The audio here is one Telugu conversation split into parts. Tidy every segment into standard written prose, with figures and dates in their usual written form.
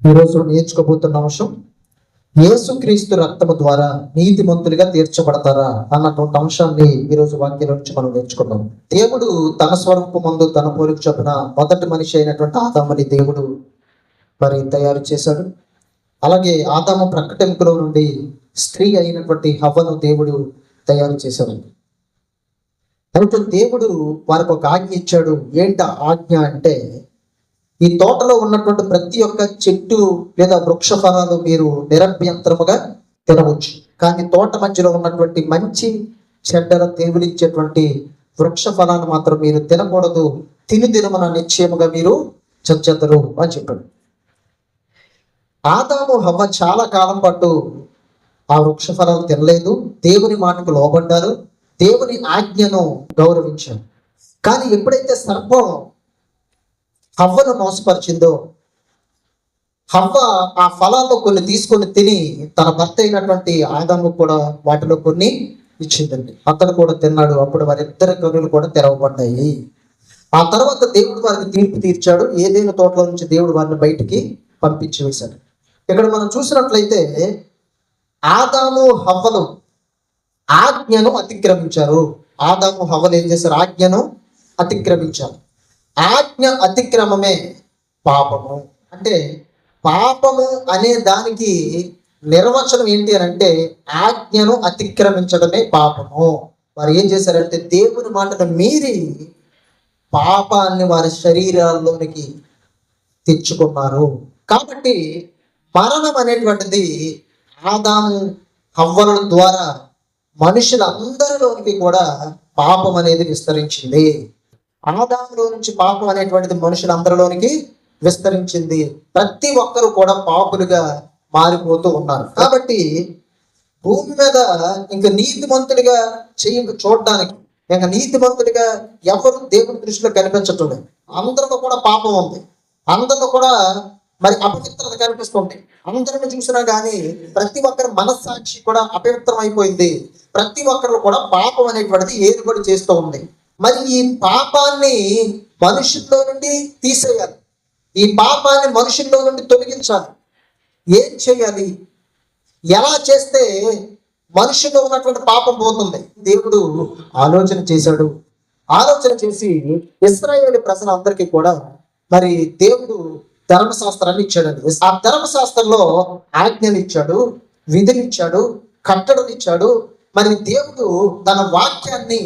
ఈరోజు నేర్చుకోబోతున్న అంశం, యేసుక్రీస్తు రక్తము ద్వారా నీతిమంతులుగా తీర్చబడతారా అన్నటువంటి అంశాన్ని ఈరోజు వాక్యం నుంచి మనం నేర్చుకున్నాం. దేవుడు తన స్వరూపమందు తన పోలిక చొప్పున మొదటి మనిషి అయినటువంటి ఆదాముని దేవుడు తయారు చేశాడు. అలాగే ఆదాము ప్రకటెముకలో నుండి స్త్రీ అయినటువంటి హవ్వను దేవుడు తయారు చేశాడు. అయితే దేవుడు వారికి ఒక ఆజ్ఞ ఇచ్చాడు. ఏంట ఆజ్ఞ అంటే, ఈ తోటలో ఉన్నటువంటి ప్రతి ఒక్క చెట్టు లేదా వృక్ష ఫలాలు మీరు నిరభ్యంతరముగా తినవచ్చు, కానీ తోట మధ్యలో ఉన్నటువంటి మంచి చెడ్డల దేవుడిచ్చేటువంటి వృక్ష ఫలాన్ని మాత్రం మీరు తినకూడదు, తిని దినమున నిశ్చయముగా మీరు చచ్చెదరు అని చెప్పాడు. ఆదాము హవ్వ చాలా కాలం పాటు ఆ వృక్ష ఫలాలు తినలేదు, దేవుని మాటకు లోబడ్డారు, దేవుని ఆజ్ఞను గౌరవించారు. కానీ ఎప్పుడైతే సర్పం హవ్వను మోసపరిచిందో, హవ్వ ఆ ఫలాల్లో కొన్ని తీసుకొని తిని తన భర్త అయినటువంటి ఆదాము కూడా వాటిలో కొన్ని ఇచ్చిందండి. అతడు కూడా తిన్నాడు. అప్పుడు వారిద్దరి కనులు కూడా తెరవబడ్డాయి. ఆ తర్వాత దేవుడు వారికి తీర్పు తీర్చాడు. ఏదైనా తోటలో నుంచి దేవుడు వారిని బయటికి పంపించి వేశాడు. ఇక్కడ మనం చూసినట్లయితే ఆదాము హవ్వలు ఆజ్ఞను అతిక్రమించారు. ఆదాము హవ్వలు ఏం చేశారు? ఆజ్ఞను అతిక్రమించారు. ఆజ్ఞ అతిక్రమమే పాపము. అంటే పాపము అనే దానికి నిర్వచనం ఏంటి అని అంటే, ఆజ్ఞను అతిక్రమించడమే పాపము. వారు ఏం చేశారంటే దేవుని మాటను మీరి పాపాన్ని వారి శరీరాల్లోనికి తెచ్చుకున్నారు. కాబట్టి మరణం అనేటువంటిది ఆదాము హవ్వల ద్వారా మనుషులందరిలోనికి కూడా పాపం అనేది విస్తరించింది. ఆదాములో నుంచి పాపం అనేటువంటిది మనుషులందరిలోనికి విస్తరించింది. ప్రతి ఒక్కరు కూడా పాపులుగా మారిపోతూ ఉన్నారు. కాబట్టి భూమి మీద ఇంకా నీతిమంతుడిగా చూడడానికి, ఇంకా నీతిమంతుడిగా ఎవరు దేవుని దృష్టిలో కనిపించటం లేదు. అందరిలో కూడా పాపం ఉంది, అందరిలో కూడా అపవిత్రత కనిపిస్తుంది. అందరిని చూసినా కానీ ప్రతి ఒక్కరి మనస్సాక్షి కూడా అపవిత్రం అయిపోయింది. ప్రతి ఒక్కరు కూడా పాపం అనేటువంటిది ఏర్పాటు చేస్తూ ఉంది. మరి ఈ పాపాన్ని మనుషుల్లో నుండి తీసేయాలి, ఈ పాపాన్ని మనుషుల్లో నుండి తొలగించాలి. ఏం చేయాలి? ఎలా చేస్తే మనుషుల్లో ఉన్నటువంటి పాపం పోతుంది? దేవుడు ఆలోచన చేశాడు. ఆలోచన చేసి ఇశ్రాయేలు ప్రజలందరికీ కూడా దేవుడు ధర్మశాస్త్రాన్ని ఇచ్చాడండి. ఆ ధర్మశాస్త్రంలో ఆజ్ఞలు ఇచ్చాడు, విధులు ఇచ్చాడు, కట్టడలు ఇచ్చాడు. దేవుడు తన వాక్యాన్ని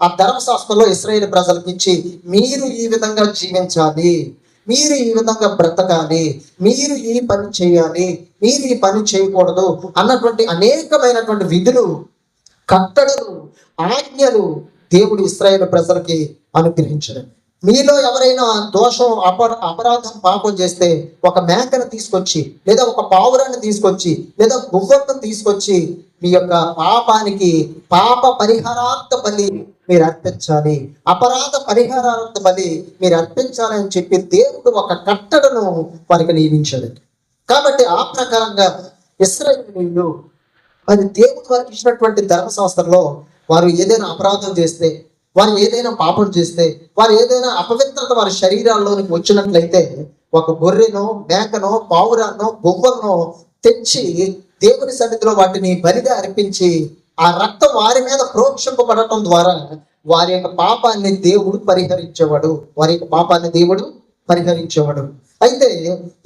ఆ ధర్మశాస్త్రంలో ఇశ్రాయేలు ప్రజలకు ఇచ్చి, మీరు ఈ విధంగా జీవించాలి, మీరు ఈ విధంగా బ్రతకాలి, మీరు ఈ పని చేయాలి, మీరు ఈ పని చేయకూడదు అన్నటువంటి అనేకమైనటువంటి విధులు, కట్టడలు, ఆజ్ఞలు దేవుడు ఇశ్రాయేలు ప్రజలకి అనుగ్రహించాడు. మీలో ఎవరైనా దోషం, అపరాధం, పాపం చేస్తే ఒక మేకను తీసుకొచ్చి, లేదా ఒక పావురాన్ని తీసుకొచ్చి, లేదా గువ్వలను తీసుకొచ్చి మీ యొక్క పాపానికి పాప పరిహారార్థ బలి మీరు అర్పించాలి, అపరాధ పరిహారార్థ బలి మీరు అర్పించాలి అని చెప్పి దేవుడు ఒక కట్టడను వారికి నియమించాడు. కాబట్టి ఆ ప్రకారంగా ఇశ్రాయేలీయులు దేవుడు వారికి ఇచ్చినటువంటి ధర్మశాస్త్రంలో వారు ఏదైనా అపరాధం చేస్తే, వారు ఏదైనా పాపం చేస్తే, వారు ఏదైనా అపవిత్రత వారి శరీరాల్లోనికి వచ్చినట్లయితే ఒక గొర్రెనో, మేకనో, పావురాన్నో, గువ్వలను తెచ్చి దేవుని సన్నిధిలో వాటిని బలిగా అర్పించి ఆ రక్తం వారి మీద ప్రోక్షింపబడటం ద్వారా వారి యొక్క పాపాన్ని దేవుడు పరిహరించేవాడు. వారి యొక్క పాపాన్ని దేవుడు పరిహరించేవాడు. అయితే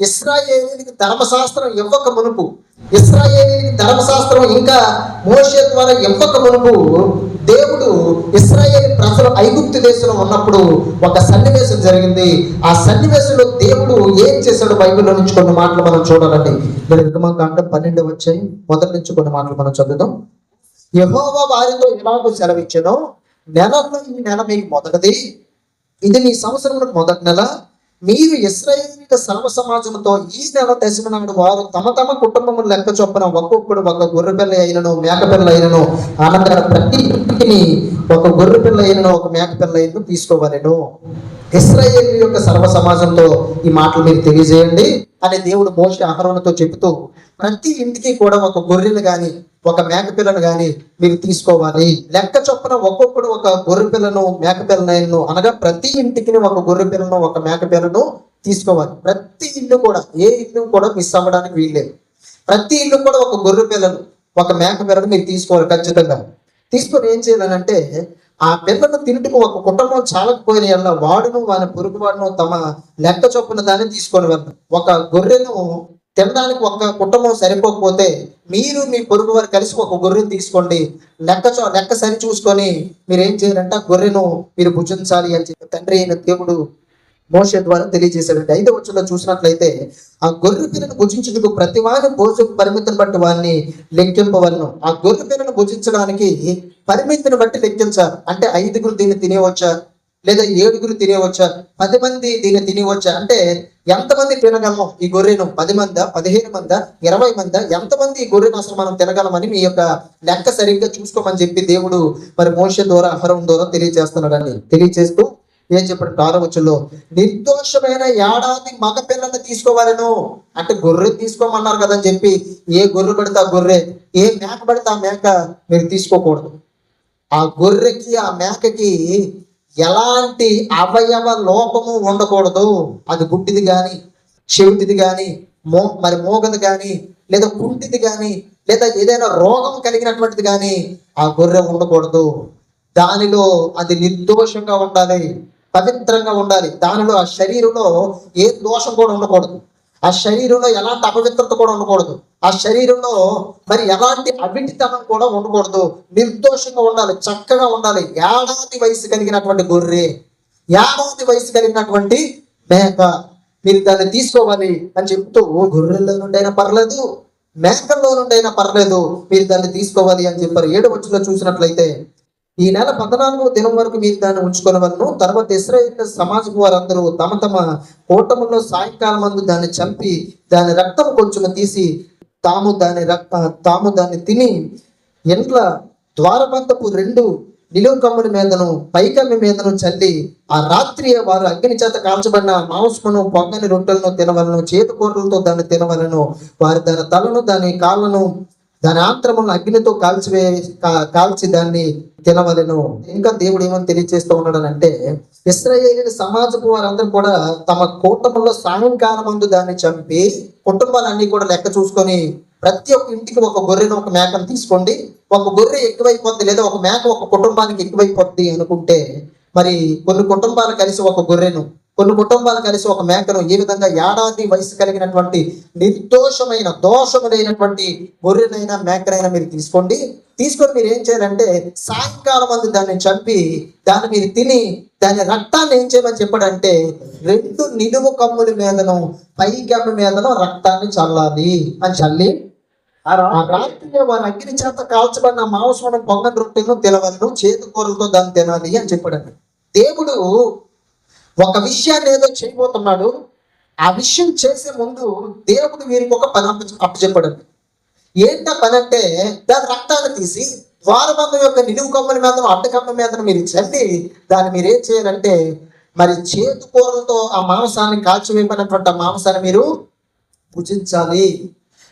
ఇశ్రాయేలీయులకు ధర్మశాస్త్రం ఇవ్వక మునుపు, ఇశ్రాయేలీయులకు ధర్మశాస్త్రం ఇంకా మోషే ద్వారా ఇవ్వక మునుపు, దేవుడు ఇశ్రాయేలు ప్రజలు ఐగుప్తు దేశంలో ఉన్నప్పుడు ఒక సన్నివేశం జరిగింది. ఆ సన్నివేశంలో దేవుడు ఏం చేశాడు? బైబిల్లో నుంచి కొన్ని మాటలు మనం చూడాలండి. నిర్గమకాండం 12 వచ్చాయి. మొదటి నుంచి కొన్ని మాటలు మనం చదువుదాం. యెహోవా వారితో ఎలాగో సెలవిచ్చెనో, నెలలో ఈ నెల మీకు మొదటిది, ఇది మీ సంవత్సరంలో మొదటి నెల. మీరు ఇశ్రాయేలు సర్వ సమాజంతో ఈ నెల దశమ నాడు వారు తమ తమ కుటుంబము లెక్క చొప్పున ఒక్కొక్కడు ఒక గొర్రె పిల్ల అయినను, మేక పిల్ల అయినను, అనగా ప్రతి ఇంటికి ఒక గొర్రె పిల్ల అయినను, ఒక మేక పిల్ల అయినను తీసుకోవాలను. ఇశ్రాయేలు యొక్క సర్వ సమాజంతో ఈ మాటలు మీరు తెలియజేయండి అని దేవుడు మోషే అహరోనుతో చెబుతూ, ప్రతి ఇంటికి కూడా ఒక గొర్రెను కానీ, ఒక మేక పిల్లను కానీ మీరు తీసుకోవాలి. లెక్క చొప్పున ఒక్కొక్కడు ఒక గొర్రె పిల్లను, మేక పిల్లను, అనగా ప్రతి ఇంటికి ఒక గొర్రె పిల్లను, ఒక మేక పిల్లను తీసుకోవాలి. ప్రతి ఇల్లు కూడా, ఏ ఇల్లు కూడా మిస్ అవ్వడానికి వీల్లేదు. ప్రతి ఇల్లు కూడా ఒక గొర్రె పిల్లలు, ఒక మేక పిల్లలు మీరు తీసుకోవాలి ఖచ్చితంగా. తీసుకొని ఏం చేయాలనంటే, ఆ పిల్లలను తినుటకు ఒక కుటుంబం చాలకపోయిన యెడల వాడును వాని పొరుగు వాడును తమ లెక్క చొప్పున దాన్ని తీసుకొని వెళ్ళను. ఒక గొర్రెను తినడానికి ఒక కుటుంబం సరిపోకపోతే మీరు మీ పొరుగు వారు కలిసి ఒక గొర్రెను తీసుకోండి. లెక్క సరి చూసుకొని మీరు ఏం చేయాలంటే ఆ గొర్రెను మీరు భుజించాలి అని చెప్పి తండ్రి అయిన దేవుడు మోషే ద్వారా తెలియజేశాడంటే 5వ వచనంలో చూసినట్లయితే, ఆ గొర్రె పిల్లను భుజించుటకు ప్రతి వాని భోజన పరిమితిని బట్టి వాడిని లెక్కింపవలను. ఆ గొర్రె పిల్లను భుజించడానికి పరిమితిని బట్టి లెక్కించారు. అంటే 5గురు దీన్ని తినేవచ్చా, లేదా 7గురు తినేవచ్చా, 10 మంది దీన్ని తినేవచ్చా, అంటే ఎంతమంది తినగలము ఈ గొర్రెను? 10 మందా, 15 మందా, 20 మందా, ఎంతమంది ఈ గొర్రెను అసలు మనం తినగలమని మీ యొక్క లెక్క సరిగ్గా చూసుకోమని చెప్పి దేవుడు మరి మోషే ద్వారా, అహరోను ద్వారా తెలియజేస్తున్నాడండి. తెలియజేస్తూ ఏం చెప్పాడు 6వ వచనంలో, నిర్దోషమైన ఏడాది మగ పిల్లల్ని తీసుకోవాలను. అంటే గొర్రె తీసుకోమన్నారు కదని చెప్పి ఏ గొర్రె పడితే ఆ గొర్రె, ఏ మేక పడితే ఆ మేక మీరు తీసుకోకూడదు. ఆ గొర్రెకి ఆ మేకకి ఎలాంటి అవయవ లోపము ఉండకూడదు. అది గుడ్డిది కానీ, చెవిటిది కానీ, మరి మోగది కానీ, లేదా కుంటిది కానీ, లేదా ఏదైనా రోగం కలిగినటువంటిది కానీ ఆ గొర్రె ఉండకూడదు. దానిలో అది నిర్దోషంగా ఉండాలి, పవిత్రంగా ఉండాలి. దానిలో ఆ శరీరంలో ఏ దోషం కూడా ఉండకూడదు. ఆ శరీరంలో ఎలాంటి అపవిత్రత కూడా ఉండకూడదు. ఆ శరీరంలో మరి ఎలాంటి అవిటితనం కూడా ఉండకూడదు. నిర్దోషంగా ఉండాలి, చక్కగా ఉండాలి. ఏడాది వయసు కలిగినటువంటి గొర్రె, ఏడాది వయసు కలిగినటువంటి మేక, మీరు దాన్ని తీసుకోవాలి అని చెప్తూ, గొర్రెల్లో నుండి అయినా పర్లేదు, మేకల్లో నుండి అయినా పర్లేదు, మీరు దాన్ని తీసుకోవాలి అని చెప్పారు. 7వ వచనంలో చూసినట్లయితే, ఈ నెల 14వ దినం వరకు మీరు దాన్ని ఉంచుకొనవలను. తర్వాత ఇశ్రాయేలు సమాజం వారందరూ తమ తమ కూటములో సాయంకాలం మందు దాన్ని చంపి దాని రక్తం కొంచెం తీసి తాము దాన్ని తిని ఇంట్ల ద్వారబంధపు 2 నిలువు కమ్ముల మీదను పైకమ్మి మీదను చల్లి ఆ రాత్రి వారు అగ్ని చేత కాల్చబడిన మాంసమును పొంగని రొట్టెలను తినవలను, చేతుకూరలతో దాన్ని తినవలను. వారు దాని తలను, దాని కాళ్ళను, దాని ఆంత్రములను అగ్నితో కాల్చి దాన్ని తినవలను. ఇంకా దేవుడు ఏమని తెలియజేస్తూ ఉన్నాడు అంటే, ఇశ్రాయేలు సమాజపు వారందరూ కూడా తమ కూటములో సాయంకాలం ముందు దాన్ని చంపి, కుటుంబాలన్నీ కూడా లెక్క చూసుకొని ప్రతి ఒక్క ఇంటికి ఒక గొర్రెను, ఒక మేకను తీసుకోండి. ఒక గొర్రె ఎక్కువైపోద్ది, లేదా ఒక మేక ఒక కుటుంబానికి ఎక్కువైపోద్ది అనుకుంటే, మరి కొన్ని కుటుంబాలు కలిసి ఒక గొర్రెను, కొన్ని కుటుంబాలు కలిసి ఒక మేకను, ఈ విధంగా ఏడాది వయసు కలిగినటువంటి నిర్దోషమైన దోషము లేనటువంటి గొర్రెనైనా మేకనైనా మీరు తీసుకొని మీరు ఏం చేయాలంటే సాయంకాలం మంది దాన్ని చంపి దాన్ని మీరు తిని దాని రక్తాన్ని ఏం చేయమని చెప్పాడంటే 2 నిలువు కమ్ముల మీదను పైకమ్మ మీదను రక్తాన్ని చల్లాలి అని చల్లి ఆ రాత్రి వారి అగ్ని చేత కాల్చబడిన మాంసం పొంగని రొట్టెను తినవలను, చేతుకూరలతో దాన్ని తినాలి అని చెప్పాడండి. దేవుడు ఒక విషయాన్ని ఏదో చేయబోతున్నాడు. ఆ విషయం చేసే ముందు దేవుడు వీరికి ఒక పని అప్పచెప్పాడండి. ఏంట పని అంటే, దాని రక్తాన్ని తీసి ద్వారబంధం యొక్క నిలువు కమ్మల మీద, అడ్డకమ్మ మీద మీరు చల్లి దాన్ని మీరు ఏం చేయాలంటే, మరి చేతుకూరలతో ఆ మాంసాన్ని కాల్చివేయబడినటువంటి ఆ మాంసాన్ని మీరు భుజించాలి.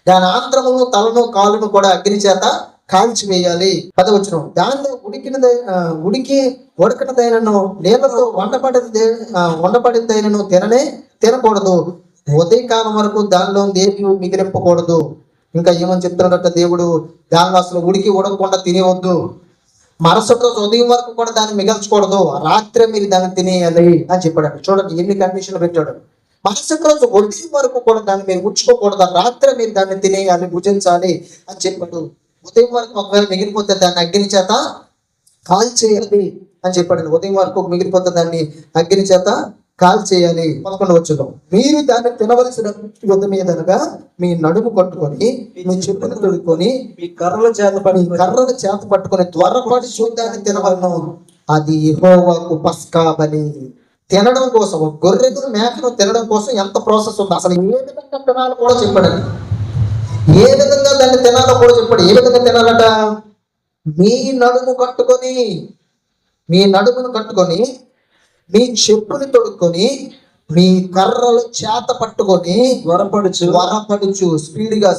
దాని ఆంత్రమును, తలను, కాలును కూడా అగ్ని చేత కాల్చివేయాలి. 10వ వచనం, దానిలో ఉడికినదైనను నీళ్లతో వండబడిందైనను తినకూడదు. ఉదయకాలం వరకు దానిలో దేవి మిగిలింపకూడదు. ఇంకా ఏమని చెప్తున్నాడట దేవుడు, దానిలో అసలు ఉడకకుండా తినేవద్దు. మరుసటి రోజు ఉదయం వరకు కూడా దాన్ని మిగల్చకూడదు. రాత్రి మీరు దాన్ని తినేయాలి అని చెప్పాడు. చూడండి ఎన్ని కండిషన్లు పెట్టాడు. మరుసటి రోజు ఉదయం వరకు కూడా దాన్ని మీరు ఉంచుకోకూడదు. రాత్రి మీరు దాన్ని తినేయాలి, భుజించాలి అని చెప్పాడు. ఉదయం వరకు ఒకవేళ మిగిలిపోతే దాన్ని అగ్ని చేత కాల్చేయాలి అని చెప్పాడు. ఉదయం వరకు మిగిలిపోతే దాన్ని అగ్ని చేత కాల్చేయాలి. 11వ వచనం, మీరు దాన్ని తినవలసిన యుద్ధ మీదనగా మీ నడుము కట్టుకొని, మీ చెప్పులు తొడుక్కొని, మీ కర్రల చేత పట్టుకొని త్వరపడి చూద్దాన్ని తినవలను. అది యెహోవాకు పస్కా బలి. తినడం కోసం, గొర్రెను మేకను తినడం కోసం ఎంత ప్రాసెస్ ఉంది, అసలు ఏ విధంగా తినాలో కూడా చెప్పాడండి. ఏ విధంగా దాన్ని తినాలో కూడా చెప్పాడు. ఏ విధంగా తినాలట, మీ నడుమును కట్టుకొని, మీ చెప్పులు తొడుక్కొని, మీ కర్రలు చేత పట్టుకొని వరపడుచు స్పీడ్గా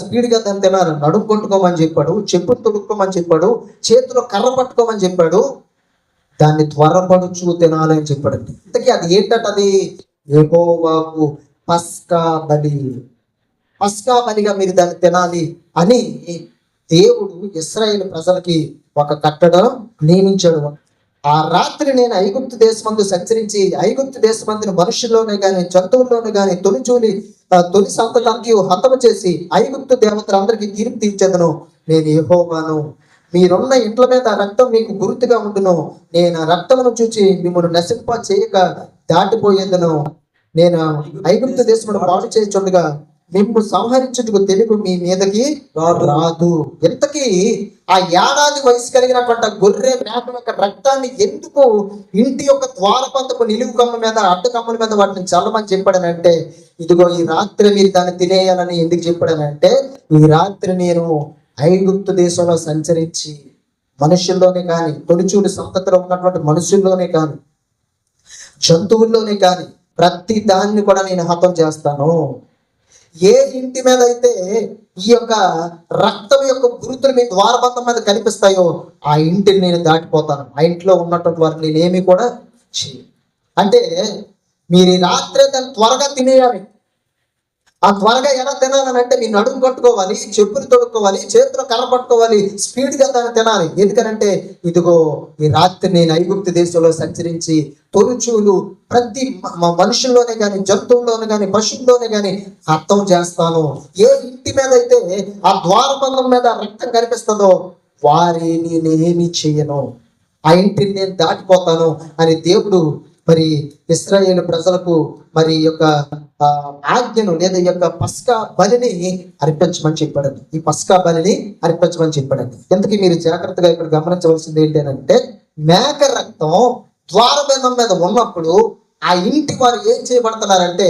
దాన్ని తినాలి. నడుము కొట్టుకోమని చెప్పాడు, చెప్పులు తొడుక్కోమని చెప్పాడు, చేతిలో కర్ర పట్టుకోమని చెప్పాడు, దాన్ని త్వరపడుచు తినాలి అని చెప్పాడు. ఇంతకీ అది ఏంటంటే, అది యెహోవాకు పస్కా బలి, పస్కా బలిగా మీరు దాన్ని తినాలి అని దేవుడు ఇశ్రాయేలు ప్రజలకి ఒక కట్టడం నియమించాడు. ఆ రాత్రి నేను ఐగుప్తు దేశమందు సంచరించి ఐగుప్తు దేశమందుని మనుషుల్లోనే గాని జంతువుల్లోనే గాని తొలి సంతకానికి హతము చేసి ఐగుప్తు దేవతలందరికీ తీర్పు తీర్చేదను. నేను యెహోవాను. మీరున్న ఇంట్ల మీద రక్తం మీకు గుర్తుగా ఉండును. నేను ఆ రక్తమును చూచి మిమ్మల్ని నశింప చేయక దాటిపోయేదను. నేను ఐగుప్తు దేశమును పాడు చేయుచుండగా మిమ్ము సంహరించుటకు తెలుగు మీ మీదకి రాదు. ఇంతకీ ఆ ఏడాది వయసు కలిగినటువంటి గొర్రె మేక యొక్క రక్తాన్ని ఎందుకు ఇంటి యొక్క ద్వారబంధపు నిలువు కమ్మ మీద అడ్డు కమ్మల మీద వాటిని చల్లమని చెప్పాడనంటే, ఇదిగో ఈ రాత్రి మీరు దాన్ని తినేయాలని ఎందుకు చెప్పాడనంటే, ఈ రాత్రి నేను ఐగుప్తు దేశంలో సంచరించి మనుషుల్లోనే కానీ తొలిచూడి సంతతిలో ఉన్నటువంటి మనుషుల్లోనే కానీ జంతువుల్లోనే కానీ ప్రతి దాన్ని కూడా నేను హతం చేస్తాను. ఏ ఇంటి మీద అయితే ఈ యొక్క రక్తం యొక్క గురుతులు మీ ద్వారబంధం మీద కనిపిస్తాయో ఆ ఇంటిని నేను దాటిపోతాను. ఆ ఇంట్లో ఉన్నటువంటి వారిని నేనేమి కూడా చేయను. అంటే మీరు ఈ రాత్రి దాన్ని త్వరగా తినేయాలి. ఆ త్వరగా ఎలా తినాలని అంటే మీరు నడుము కట్టుకోవాలి, చెప్పులు తొడుక్కోవాలి, చేతిలో కర్ర పట్టుకోవాలి, స్పీడ్గా దాన్ని తినాలి. ఎందుకనంటే ఇదిగో ఈ రాత్రి నేను ఐగుప్తు దేశంలో సంచరించి తొలుచూలు ప్రతి మనుషుల్లోనే కానీ జంతువుల్లోనే కానీ పశువుల్లోనే కానీ హతం చేస్తాను. ఏ ఇంటి మీద అయితే ఆ ద్వారబంధం మీద రక్తం కనిపిస్తుందో వారిని నేనేమి చేయను, ఆ ఇంటిని నేను దాటిపోతాను అని దేవుడు మరి ఇశ్రాయేలు ప్రజలకు మరి యొక్క ఆజ్ఞను లేదా ఈ యొక్క పస్కా బలిని అర్పించమని చెప్పాడండి. ఈ పస్కా బలిని అర్పించమని చెప్పాడండి. ఎందుకు మీరు జాగ్రత్తగా ఇక్కడ గమనించవలసింది ఏంటి అంటే, మేక రక్తం ద్వారబంధం మీద ఉన్నప్పుడు ఆ ఇంటి వారు ఏం చేయబడుతున్నారంటే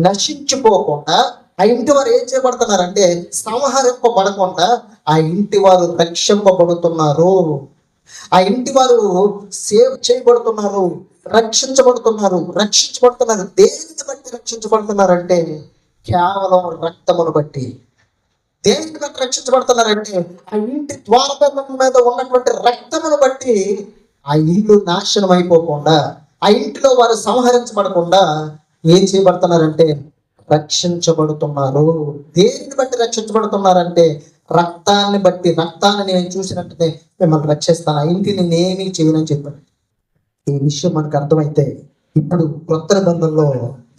నశించిపోకుండా, ఆ ఇంటి వారు ఏం చేయబడుతున్నారంటే సంహరింపబడకుండా ఆ ఇంటి వారు రక్షింపబడుతున్నారు. ఆ ఇంటి వారు సేవ్ చేయబడుతున్నారు, రక్షించబడుతున్నారు. దేనిని బట్టి రక్షించబడుతున్నారంటే కేవలం రక్తమును బట్టి. దేనిని బట్టి రక్షించబడుతున్నారంటే ఆ ఇంటి ద్వారబంధం మీద ఉన్నటువంటి రక్తమును బట్టి ఆ ఇల్లు నాశనం అయిపోకుండా, ఆ ఇంటిలో వారు సంహరించబడకుండా ఏం చేయబడుతున్నారంటే రక్షించబడుతున్నారు. దేనిని బట్టి రక్షించబడుతున్నారంటే రక్తాన్ని బట్టి. రక్తాన్ని నేను చూసినట్టునే మిమ్మల్ని రక్షిస్తాను, ఆ ఇంటిని నేనేమీ చేయనని చెప్పాను. ఈ విషయం మనకు అర్థమైతే ఇప్పుడు కొత్త నిబంధనలో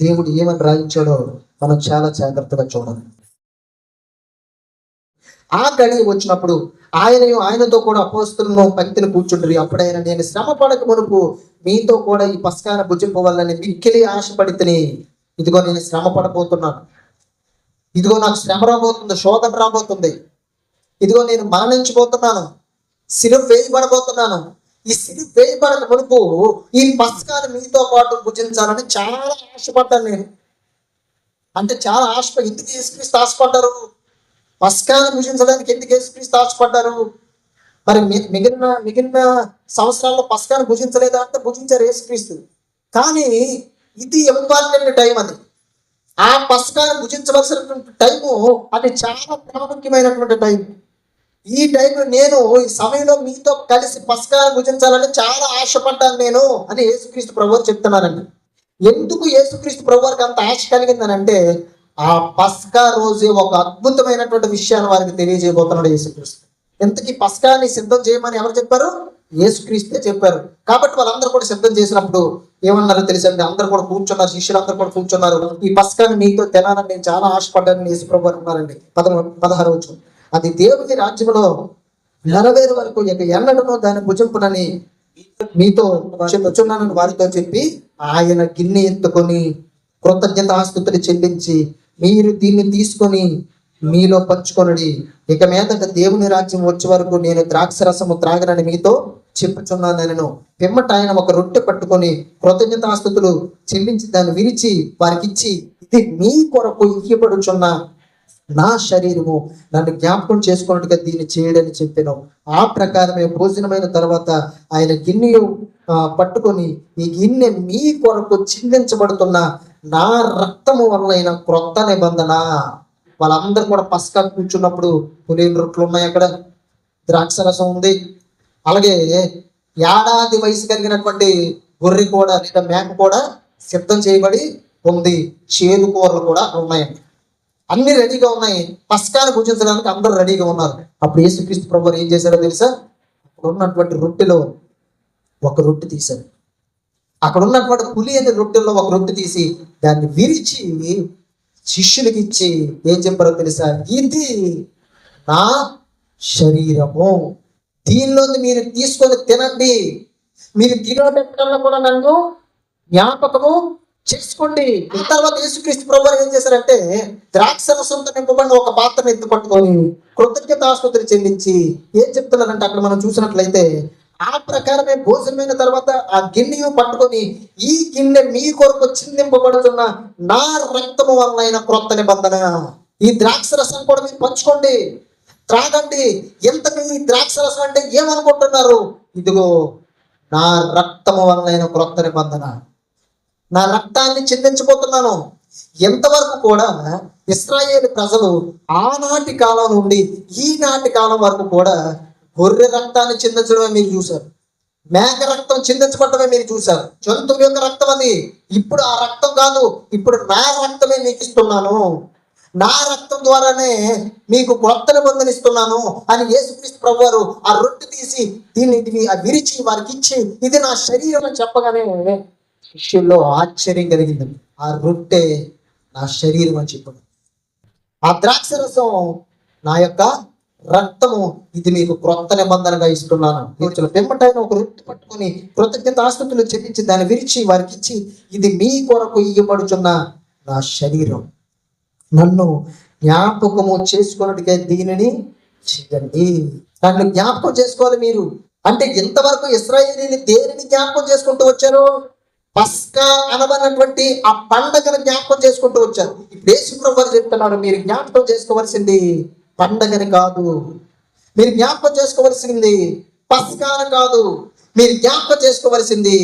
దేవుడు ఏమని రాయించాడో మనం చాలా జాగ్రత్తగా చూడాలి. ఆ గడియ వచ్చినప్పుడు ఆయనతో కూడా అపోస్తలులను పంక్తిని కూర్చుంటారు. అప్పుడైనా నేను శ్రమ పడక మునుపు మీతో కూడా ఈ పస్కాన భుజింపవల్లని మిక్కిలి ఆశపడితేనే, ఇదిగో నేను శ్రమ పడబోతున్నాను, ఇదిగో నాకు శ్రమ రాబోతుంది, శోధన రాబోతుంది, ఇదిగో నేను మరణించబోతున్నాను, సిలువ వేయబడబోతున్నాను, ఈ సిలువ వేయబడక మునుపు ఈ పస్కాను మీతో పాటు భుజించాలని చాలా ఆశపడ్డాను నేను. అంటే చాలా ఎందుకు యేసుక్రీస్తు ఆశపడ్డారు? పస్కాను భుజించడానికి ఎందుకు యేసుక్రీస్తు ఆశపడ్డారు? మరి మిగిలిన సంవత్సరాల్లో పస్కాను భుజించలేదా అంటే భుజించారు యేసుక్రీస్తు. కానీ ఇది ఇంపార్టెంట్ టైం. అది ఆ పస్కాను భుజించవలసినటువంటి టైము అది చాలా ప్రాముఖ్యమైనటువంటి టైం. ఈ టైంలో నేను ఈ సమయంలో మీతో కలిసి పస్కాను భుజించాలని చాలా ఆశపడ్డాను నేను అని యేసుక్రీస్తు ప్రభువారు చెప్తున్నారండి. ఎందుకు యేసుక్రీస్తు ప్రభువారికి అంత ఆశ కలిగిందనంటే ఆ పస్కా రోజే ఒక అద్భుతమైనటువంటి విషయాన్ని వారికి తెలియజేయబోతున్నాడు యేసుక్రీస్తు. ఇంతకీ పస్కాని సిద్ధం చేయమని ఎవరు చెప్పారు? యేసుక్రీస్తే చెప్పారు. కాబట్టి వాళ్ళందరూ కూడా సిద్ధం చేసినప్పుడు ఏమన్నారో తెలుసండి, అందరూ కూడా కూర్చున్నారు, శిష్యులు అందరూ కూడా కూర్చున్నారు. ఈ పస్కాని మీతో తినాలని నేను చాలా ఆశపడ్డాను యేసు ప్రభువారు అన్నారండి. 16వ వచనం, అది దేవుని రాజ్యంలో నెరవేరు వరకు ఇక ఎన్నడనో దాన్ని భుజింపునని మీతో చెప్పుచున్నానని వారితో చెప్పి ఆయన గిన్నె ఎత్తుకొని కృతజ్ఞతాస్తుతులు చెల్లించి, మీరు దీన్ని తీసుకొని మీలో పంచుకొనడి, ఇక మీదట దేవుని రాజ్యం వచ్చే వరకు నేను ద్రాక్షరసము త్రాగనని మీతో చెప్పుచున్నాను. పిమ్మట ఆయన ఒక రొట్టె పట్టుకొని కృతజ్ఞతాస్తుతులు చెల్లించి దాన్ని విరిచి వారికి ఇచ్చి, ఇది మీ కొరకు ఇయ్యబడుచున్న నా శరీరము, నన్ను జ్ఞాపకం చేసుకున్నట్టుగా దీన్ని చేయడని చెప్పాను. ఆ ప్రకారమే భోజనమైన తర్వాత ఆయన గిన్నె పట్టుకొని, ఈ గిన్నె మీ కొరకు చిందించబడుతున్న నా రక్తము వలన క్రొత్త నిబంధన. వాళ్ళందరూ కూడా పస్కా కూర్చున్నప్పుడు పులిన రొట్టెలు ఉన్నాయి, అక్కడ ద్రాక్షరసం ఉంది, అలాగే ఏడాది వయసు కలిగినటువంటి గొర్రె కూడా లేదా మేక కూడా సిద్ధం చేయబడి ఉంది, చేదు కూరలు కూడా ఉన్నాయండి. అన్ని రెడీగా ఉన్నాయి. పస్కాను భుజించడానికి అందరూ రెడీగా ఉన్నారు. అప్పుడు యేసుక్రీస్తు ప్రభువు ఏం చేశారో తెలుసా? అక్కడ ఉన్నటువంటి రొట్టెలో ఒక రొట్టె తీశారు. అక్కడ ఉన్నటువంటి పులి అనే రొట్టెల్లో ఒక రొట్టె తీసి దాన్ని విరిచి శిష్యులకి ఇచ్చి ఏం చెప్పారో తెలుసా? ఇది నా శరీరము, దీనిలో మీరు తీసుకొని తినండి, మీరు తినబెట్టడంలో కూడా నన్ను జ్ఞాపకము చేసుకోండి. ఈ తర్వాత యేసుక్రీస్తు ప్రభువు ఏం చేశారంటే ద్రాక్ష రసంతో నింపబడిన ఒక పాత్రను ఎత్తు పట్టుకొని కృతజ్ఞతాస్తుతులు చెల్లించి ఏం చెప్తున్నారంటే, అక్కడ మనం చూసినట్లయితే ఆ ప్రకారమే భోజనమైన తర్వాత ఆ గిన్నెను పట్టుకొని, ఈ గిన్నె మీ కొరకు చిందింపబడుతున్న నా రక్తము వలన క్రొత్త నిబంధన, ఈ ద్రాక్ష రసం కూడా మీరు పంచుకోండి, త్రాగండి. ఎంతకు ఈ ద్రాక్ష రసం అంటే ఏమనుకుంటున్నారు? ఇదిగో నా రక్తము వలన క్రొత్త నిబంధన, నా రక్తాన్ని చిందించబోతున్నాను. ఎంతవరకు కూడా ఇశ్రాయేలు ప్రజలు ఆనాటి కాలం నుండి ఈనాటి కాలం వరకు కూడా గొర్రె రక్తాన్ని చిందించడమే మీరు చూశారు, మేక రక్తం చిందించబడమే మీరు చూశారు, జంతువు యొక్క రక్తం అది. ఇప్పుడు ఆ రక్తం కాదు, ఇప్పుడు నా రక్తమే మీకు ఇస్తున్నాను, నా రక్తం ద్వారానే మీకు కొత్త నిబంధన ఇస్తున్నాను అని యేసుక్రీస్తు ప్రభువారు ఆ రొట్టె తీసి దీన్ని విరిచి వారికి ఇచ్చి ఇది నా శరీరం అని చెప్పగానే శిష్యుల్లో ఆశ్చర్యం కలిగిందండి. ఆ రొట్టె నా శరీరం అని చెప్పాడు, ఆ ద్రాక్ష రసం నా యొక్క రక్తము, ఇది మీకు క్రొత్త నిబంధనగా ఇస్తున్నాను. పిమ్మటైన ఒక రొట్టె పట్టుకొని కృతజ్ఞతాస్తుతులు చెల్లించి దాన్ని విరిచి వారికి ఇచ్చి ఇది మీ కొరకు ఇవ్వబడుచున్న నా శరీరం, నన్ను జ్ఞాపకము చేసుకున్నట్టుగా దీనిని చేయండి. నన్ను జ్ఞాపకం చేసుకోవాలి మీరు. అంటే ఇంతవరకు ఇశ్రాయేలీని దేనిని జ్ఞాపకం చేసుకుంటూ వచ్చారు? పస్కా అనబడినటువంటి ఆ పండగను జ్ఞాపకం చేసుకుంటూ వచ్చారు. ఇప్పుడు యేసు ప్రభువు చెప్తున్నాడు, మీరు జ్ఞాపకం చేసుకోవలసింది పండగని కాదు, మీరు జ్ఞాపకం చేసుకోవలసింది పస్కాను కాదు, మీరు జ్ఞాపకం చేసుకోవలసింది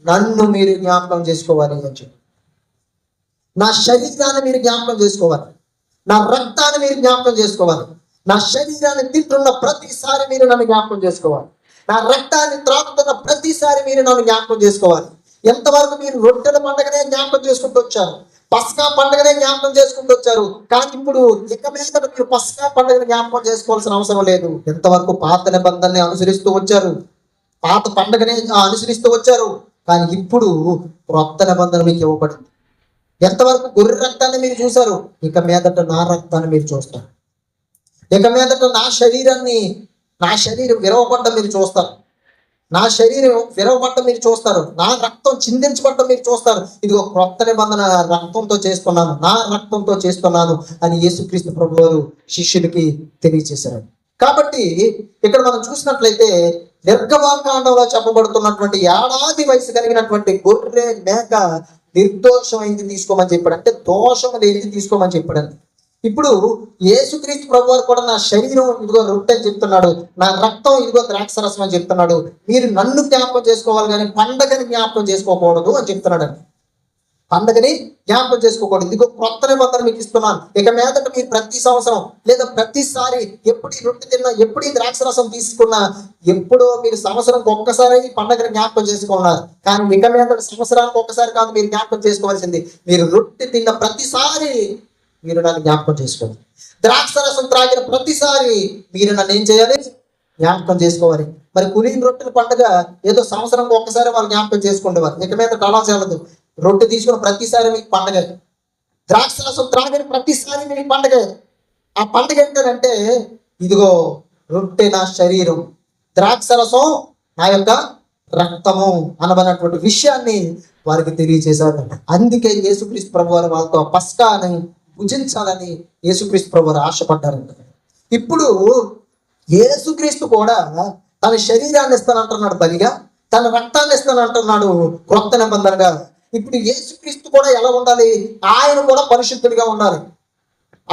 నన్ను మీరు జ్ఞాపకం చేసుకోవాలి అని చెప్పి. నా శరీరాన్ని మీరు జ్ఞాపకం చేసుకోవాలి, నా రక్తాన్ని మీరు జ్ఞాపకం చేసుకోవాలి, నా శరీరాన్ని తింటున్న ప్రతిసారి మీరు నన్ను జ్ఞాపకం చేసుకోవాలి, నా రక్తాన్ని త్రాగుతున్న ప్రతిసారి మీరు నన్ను జ్ఞాపకం చేసుకోవాలి. ఎంతవరకు మీరు రొట్టెల పండుగనే జ్ఞాపకం చేసుకుంటూ వచ్చారు, పస్కా పండుగనే జ్ఞాపకం చేసుకుంటూ వచ్చారు. కానీ ఇప్పుడు ఇక మీద మీరు పస్కా పండుగను జ్ఞాపకం చేసుకోవాల్సిన అవసరం లేదు. ఎంతవరకు పాత నిబంధనని అనుసరిస్తూ వచ్చారు, పాత పండుగనే అనుసరిస్తూ వచ్చారు. కానీ ఇప్పుడు క్రొత్త నిబంధన మీకు ఇవ్వబడింది. ఎంతవరకు గొర్రె రక్తాన్ని మీరు చూశారు, ఇక మీదట నా రక్తాన్ని మీరు చూస్తారు. ఇక మీదట నా శరీరం విరవబడ్డం మీరు చూస్తారు, నా శరీరం విరవబడ్డం మీరు చూస్తారు, నా రక్తం చిందించబడ్డం మీరు చూస్తారు. ఇదిగో క్రొత్త నిబంధన రక్తంతో చేస్తున్నాను, నా రక్తంతో చేస్తున్నాను అని యేసుక్రీస్తు ప్రభువారు శిష్యుడికి తెలియజేశారు. కాబట్టి ఇక్కడ మనం చూసినట్లయితే నిర్గమాకాండంలో చెప్పబడుతున్నటువంటి ఏడాది వయసు కలిగినటువంటి గొర్రె మేక నిర్దోషమైంది తీసుకోమని చెప్పాడు, అంటే దోషం లేనిది తీసుకోమని చెప్పాడు. ఇప్పుడు యేసుక్రీస్తు ప్రభువారు కూడా నా శరీరం ఇదిగో రొట్టె అని చెప్తున్నాడు, నా రక్తం ఇదిగో ద్రాక్షరసం అని చెప్తున్నాడు. మీరు నన్ను జ్ఞాపకం చేసుకోవాలి కానీ పండగని జ్ఞాపకం చేసుకోకూడదు అని చెప్తున్నాడు అండి. పండగని జ్ఞాపకం చేసుకోకూడదు, ఇదిగో క్రొత్త నిబంధన మీకు ఇస్తున్నాను. ఇక మీదట మీరు ప్రతి సంవత్సరం లేదా ప్రతిసారి ఎప్పుడు ఈ రొట్టె తిన్నా, ఎప్పుడు ఈ ద్రాక్షరసం తీసుకున్నా, ఎప్పుడో మీరు సంవత్సరంకి ఒక్కసారి ఈ పండగని జ్ఞాపకం చేసుకున్నారు. కానీ ఇక మీదట సంవత్సరానికి ఒక్కసారి కాదు మీరు జ్ఞాపకం చేసుకోవాల్సింది, మీరు రొట్టె తిన్న ప్రతిసారి మీరు నన్ను జ్ఞాపకం చేసుకోవాలి. ద్రాక్షరసం త్రాగిన ప్రతిసారి మీరు నన్ను ఏం చేయాలి? జ్ఞాపకం చేసుకోవాలి. మరి కులీన రొట్టెల పండుగ ఏదో సంవత్సరంకి ఒక్కసారి వాళ్ళు జ్ఞాపకం చేసుకునేవారు. ఇక మీద అలా చేయలేదు. రొట్టె తీసుకున్న ప్రతిసారి మీకు పండుగ, ద్రాక్షరసం త్రాగిన ప్రతిసారి మీకు పండుగ. ఆ పండుగ ఏంటంటే ఇదిగో రొట్టె నా శరీరం, ద్రాక్షరసం నా యొక్క రక్తము అనబడినటువంటి విషయాన్ని వారికి తెలియజేశారు. అందుకే యేసుక్రీస్తు ప్రభువారు వాళ్ళతో పస్కాని భుజించాలని యేసుక్రీస్తు ప్రభువారు ఆశపడ్డారంట. ఇప్పుడు యేసుక్రీస్తు కూడా తన శరీరాన్ని ఇస్తానంటున్నాడు బలిగా, తన రక్తాన్ని ఇస్తానంటున్నాడు క్రొత్త నిబంధనగా. ఇప్పుడు యేసుక్రీస్తు కూడా ఎలా ఉండాలి? ఆయన కూడా పరిశుద్ధుడిగా ఉండాలి,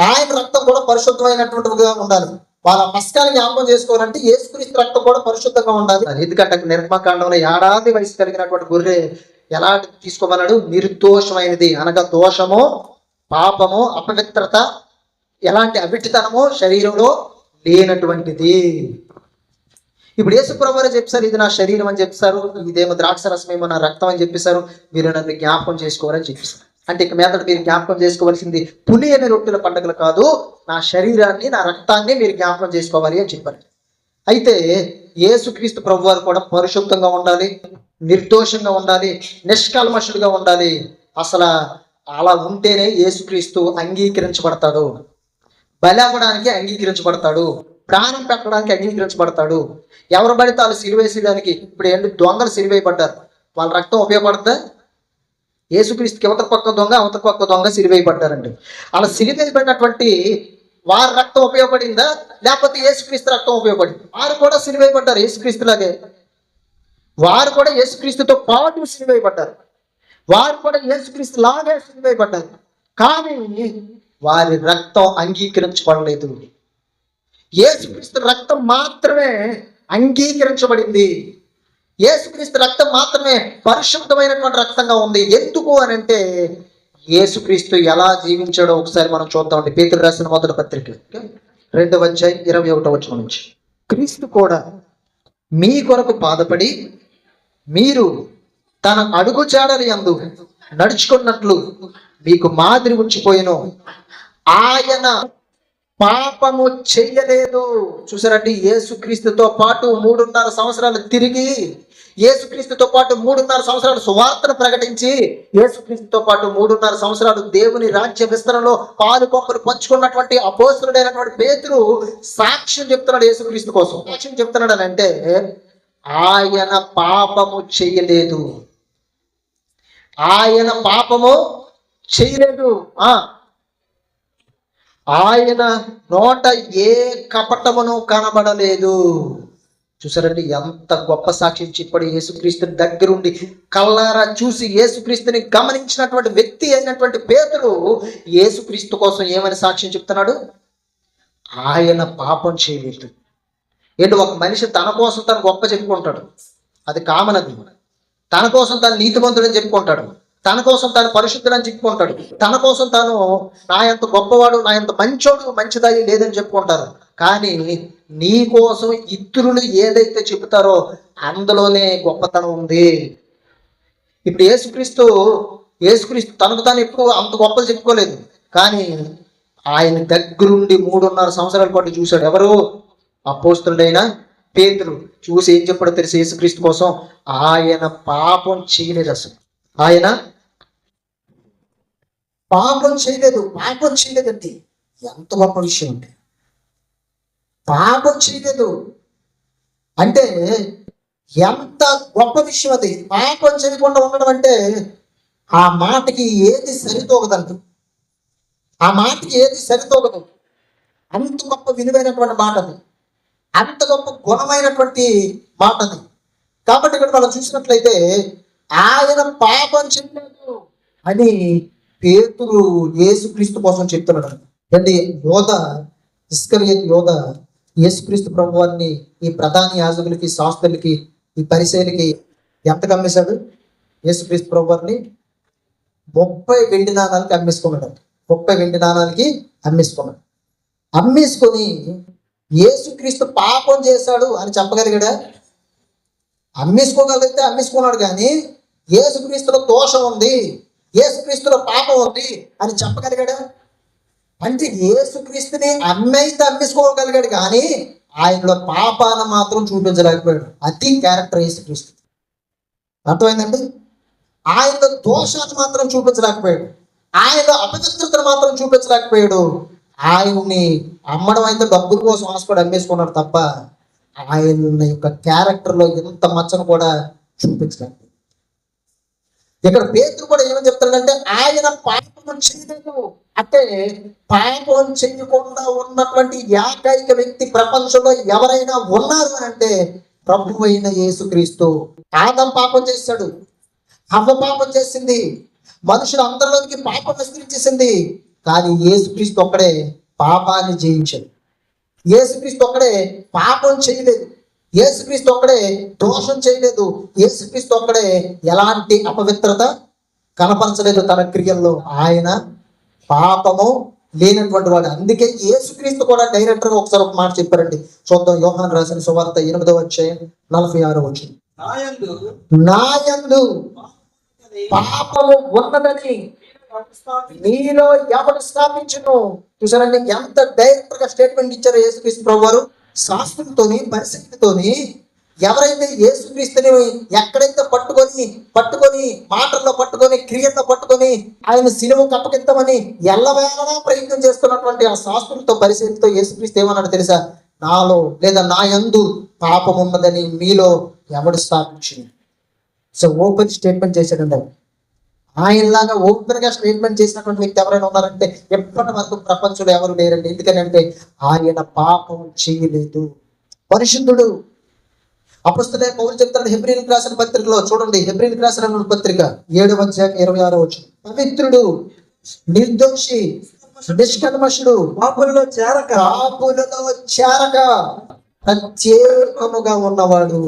ఆయన రక్తం కూడా పరిశుద్ధమైనటువంటిగా ఉండాలి. వాళ్ళ పస్కాన్ని జ్ఞాపకం చేసుకోవాలంటే యేసుక్రీస్తు రక్తం కూడా పరిశుద్ధంగా ఉండాలి. ఎందుకంటే నిర్మకాండంలో ఏడాది వయసు కలిగినటువంటి గొర్రె ఎలా తీసుకోమన్నాడు? నిర్దోషమైనది అనగా దోషము, పాపము, అపవిత్రత, ఎలాంటి అవిటితనము శరీరంలో లేనటువంటిది. ఇప్పుడు యేసు ప్రభువారు చెప్పారు, ఇది నా శరీరం అని చెప్పారు, ఇదేమో ద్రాక్షరసం ఏమో నా రక్తం అని చెప్పేశారు, మీరు నన్ను జ్ఞాపకం చేసుకోవాలని చెప్పేశారు. అంటే ఇక మీదట మీరు జ్ఞాపకం చేసుకోవాల్సింది పులి అనే రొట్టెల పండుగలు కాదు, నా శరీరాన్ని నా రక్తాన్ని మీరు జ్ఞాపకం చేసుకోవాలి అని చెప్పారు. అయితే యేసుక్రీస్తు ప్రభువారు కూడా పరిశుద్ధంగా ఉండాలి, నిర్దోషంగా ఉండాలి, నిష్కల్మషుడిగా ఉండాలి. అసలు అలా ఉంటేనే యేసుక్రీస్తు అంగీకరించబడతాడు, బలి అవ్వడానికి అంగీకరించబడతాడు, ప్రాణం పెట్టడానికి అంగీకరించబడతాడు. ఎవరు పడితే వాళ్ళు సిలువేసేయడానికి, ఇప్పుడు ఏంటి దొంగలు సిలువేయబడ్డారు, వాళ్ళ రక్తం ఉపయోగపడుతుందా? యేసుక్రీస్తుకి అవతల పక్క దొంగ అవతల పక్క దొంగ సిలువేయబడ్డారండి. అలా సిలువేయబడినటువంటి వారి రక్తం ఉపయోగపడిందా, లేకపోతే యేసుక్రీస్తు రక్తం ఉపయోగపడింది? వారు కూడా సిలువేయబడ్డారు యేసుక్రీస్తులాగే, వారు కూడా యేసుక్రీస్తుతో పాటు సిలువేయబడ్డారు, వారు కూడా యేసుక్రీస్తు లాగే సిలువేయబడ్డారు. కానీ వారి రక్తం అంగీకరించబడలేదు. యేసుక్రీస్తు రక్తం మాత్రమే అంగీకరించబడింది. యేసుక్రీస్తు రక్తం మాత్రమే పరిశుద్ధమైనటువంటి రక్తంగా ఉంది. ఎందుకు అని అంటే యేసుక్రీస్తు ఎలా జీవించాడో ఒకసారి మనం చూద్దామండి. పేతురు రాసిన మొదటి పత్రిక 2వ అధ్యాయం 21వ వచనం నుంచి. క్రీస్తు కూడా మీ కొరకు బాధపడి మీరు తన అడుగు జాడలి యందు నడుచుకున్నట్లు మీకు మాదిరి ఉంచిపోయిను. ఆయన పాపము చెయ్యలేదు. చూసారండి, యేసుక్రీస్తుతో పాటు 3.5 సంవత్సరాలు తిరిగి, యేసుక్రీస్తుతో పాటు 3.5 సంవత్సరాలు సువార్తను ప్రకటించి, యేసుక్రీస్తుతో పాటు 3.5 సంవత్సరాలు దేవుని రాజ్య విస్తరణలో పాలు పంపులు పంచుకున్నటువంటి అపోస్తలుడైనటువంటి పేతురు సాక్ష్యం చెప్తున్నాడు యేసుక్రీస్తు కోసం. సాక్ష్యం చెప్తున్నాడు అని అంటే ఆయన పాపము చెయ్యలేదు, ఆయన పాపము చేయలేదు, ఆయన నోట ఏ కపటమును కనబడలేదు. చూసారండి ఎంత గొప్ప సాక్ష్యం చెప్పాడు. యేసుక్రీస్తుని దగ్గరుండి కళ్ళారా చూసి యేసుక్రీస్తుని గమనించినటువంటి వ్యక్తి అయినటువంటి పేతురు యేసుక్రీస్తు కోసం ఏమని సాక్ష్యం చెప్తున్నాడు? ఆయన పాపం చేయలేదు. ఏంటి, ఒక మనిషి తన కోసం తను గొప్ప చెప్పుకుంటాడు, అది కామన్. అది తన కోసం తను నీతిమంతుడని చెప్పుకుంటాడు, తన కోసం తాను పరిశుద్ధులని చెప్పుకుంటాడు, తన కోసం తాను నా ఎంత గొప్పవాడు, నా ఎంత మంచోడు, మంచిదాయి లేదని చెప్పుకుంటారు. కానీ నీ కోసం ఇతరులు ఏదైతే చెబుతారో అందులోనే గొప్పతనం ఉంది. ఇప్పుడు యేసుక్రీస్తు తనకు తాను ఎప్పుడు అంత గొప్పలు చెప్పుకోలేదు, కానీ ఆయన దగ్గరుండి 3.5 సంవత్సరాల పాటు చూశాడు. ఎవరు? అపోస్తలుడైన పేతురు. చూసి ఏం చెప్పాడో తెలిసి యేసుక్రీస్తు కోసం ఆయన పాపం చేయలేదు. అసలు ఆయన పాపం చేయలేదండి. ఎంత గొప్ప విషయం అండి. పాపం చేయలేదు అంటే ఎంత గొప్ప విషయం అది. పాపం చేయకుండా ఉండడం అంటే ఆ మాటకి ఏది సరితూగదంట, ఆ మాటకి ఏది సరితూగదు. అంత గొప్ప విలువైనటువంటి మాట అది, అంత గొప్ప గుణమైనటువంటి మాట అది. కాబట్టి ఇక్కడ మనం చూసినట్లయితే ఆయన పాపం చేయలేదు అని పేతురు యేసుక్రీస్తు కోసం చెప్తున్నాడు అండి. ఇస్కరియోతు యోధ యేసుక్రీస్తు ప్రభువారిని ఈ ప్రధాన యాజకులకి, శాస్త్రులకి, ఈ పరిసయ్యులకి ఎంత అమ్మేశాడు? యేసుక్రీస్తు ప్రభువారిని 30 వెండి నాణాలకి అమ్మేసుకున్నాడు. 30 వెండి నాణాలకి అమ్మేసుకున్నాడు. అమ్మేసుకొని యేసుక్రీస్తు పాపం చేశాడు అని చెప్పగలిగాడా? అమ్మేసుకోగలిగితే అమ్మేసుకున్నాడు, కానీ యేసుక్రీస్తులో దోషం ఉంది, యేసుక్రీస్తులో పాపం ఉంది అని చెప్పగలిగాడా? అంటే యేసుక్రీస్తుని అమ్మైతే అమ్మేసుకోగలిగాడు, కానీ ఆయనలో పాపాన మాత్రం చూపించలేకపోయాడు. అది క్యారెక్టర్ యేసుక్రీస్తు. అర్థమైందండి? ఆయనలో దోషాన్ని మాత్రం చూపించలేకపోయాడు, ఆయనలో అపవిత్రతను మాత్రం చూపించలేకపోయాడు. ఆయన్ని అమ్మడం అయితే డబ్బుల కోసం ఆశపడి అమ్మేసుకున్నాడు తప్ప ఆయన యొక్క క్యారెక్టర్లో ఎంత మచ్చను కూడా చూపించలేకపోయాడు. ఇక్కడ పేతురు కూడా ఏమని చెప్తాడంటే ఆయన పాపం చేయలేదు. అంటే పాపం చేయకుండా ఉన్నటువంటి ఏకైక వ్యక్తి ప్రపంచంలో ఎవరైనా ఉన్నారు అని అంటే ప్రభువు అయిన యేసుక్రీస్తు. ఆదాము పాపం చేశాడు, హవ్వ పాపం చేసింది, మనుషులు అందరిలోనికి పాపం విస్తరించేసింది. కానీ యేసుక్రీస్తు ఒక్కడే పాపాన్ని జయించాడు. యేసుక్రీస్తు ఒక్కడే పాపం చేయలేదు, యేసుక్రీస్తు ఒక్కడే దోషం చేయలేదు, యేసుక్రీస్తు ఒక్కడే ఎలాంటి అపవిత్రత కనపరచలేదు తన క్రియల్లో. ఆయన పాపము లేనటువంటి వాడు. అందుకే యేసుక్రీస్తు కూడా డైరెక్టర్ గా ఒకసారి ఒక మాట చెప్పారండి. చూద్దాం, యోహాను రాసిన సువార్త 8వ అధ్యాయం 46వ వచనం. నాయందు పాపము ఉన్నదని నీలో ఎవడు స్థాపించును. చూసారండి ఎంత డైరెక్ట్ గా స్టేట్మెంట్ ఇచ్చారో యేసుక్రీస్తు ప్రభు వారు. శాస్త్రంతోని పరిశక్తితోని ఎవరైతే యేసుక్రీస్తుని ఎక్కడైతే పట్టుకొని మాటల్లో పట్టుకొని క్రియల్లో పట్టుకొని ఆయన సిలువకు అప్పగిద్దామని ఎల్లవేళలా ప్రయత్నం చేస్తున్నటువంటి ఆ శాస్త్రంతో పరిశక్తితో యేసుక్రీస్తు ఏమన్నాడు తెలుసా? నాలో లేదా నా యందు పాపం ఉన్నదని మీలో ఎవడు స్థాపించింది. సో ఓపెన్ స్టేట్మెంట్ చేశాడండి. ఆయనలాగా ఓపెన్ గా స్టేట్మెంట్ చేసినటువంటి వ్యక్తి ఎవరైనా ఉన్నారంటే ఎప్పటి వరకు ప్రపంచంలో ఎవరు లేరండి. ఎందుకనంటే ఆయన పాపం చేయలేదు, పరిశుద్ధుడు. అపొస్తలుడైన పౌలు చెప్తాడు హెబ్రీయులకు రాసిన పత్రికలో, చూడండి హెబ్రీయులకు రాసిన పత్రిక 7వ అధ్యాయం 26వ వచనం. పవిత్రుడు, నిర్దోషి, నిష్కల్మషుడు, పాపులలో చేరక ప్రత్యేకముగా ఉన్నవాడు.